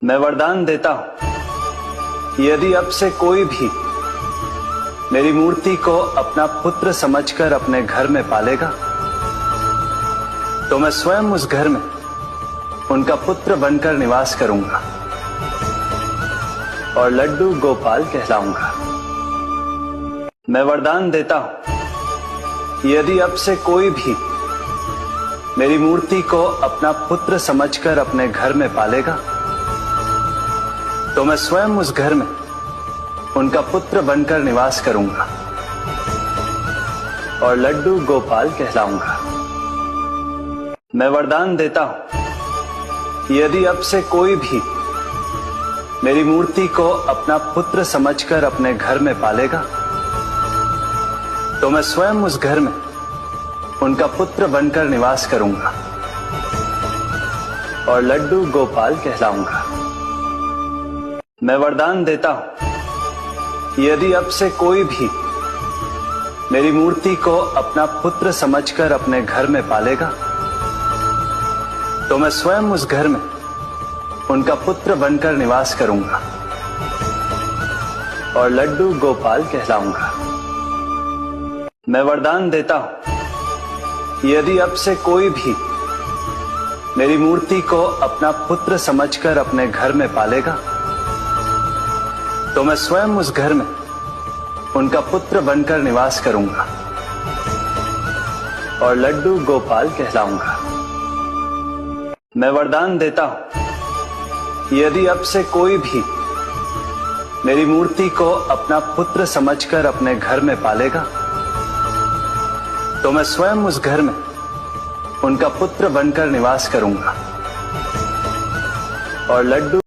मैं वरदान देता हूं, यदि अब से कोई भी मेरी मूर्ति को अपना पुत्र समझकर अपने घर में पालेगा, तो मैं स्वयं उस घर में उनका पुत्र बनकर निवास करूंगा और लड्डू गोपाल कहलाऊंगा। मैं वरदान देता हूं, यदि अब से कोई भी मेरी मूर्ति को अपना पुत्र समझकर अपने घर में पालेगा, तो मैं स्वयं उस घर में उनका पुत्र बनकर निवास करूंगा और लड्डू गोपाल कहलाऊंगा। मैं वरदान देता हूं, यदि अब से कोई भी मेरी मूर्ति को अपना पुत्र समझकर अपने घर में पालेगा, तो मैं स्वयं उस घर में उनका पुत्र बनकर निवास करूंगा और लड्डू गोपाल कहलाऊंगा। मैं वरदान देता हूं, यदि अब से कोई भी मेरी मूर्ति को अपना पुत्र समझकर अपने घर में पालेगा, तो मैं स्वयं उस घर में उनका पुत्र बनकर निवास करूंगा और लड्डू गोपाल कहलाऊंगा। मैं वरदान देता हूं, यदि अब से कोई भी मेरी मूर्ति को अपना पुत्र समझकर अपने घर में पालेगा, तो मैं स्वयं उस घर में उनका पुत्र बनकर निवास करूंगा और लड्डू गोपाल कहलाऊंगा। मैं वरदान देता हूं, यदि अब से कोई भी मेरी मूर्ति को अपना पुत्र समझकर अपने घर में पालेगा, तो मैं स्वयं उस घर में उनका पुत्र बनकर निवास करूंगा और लड्डू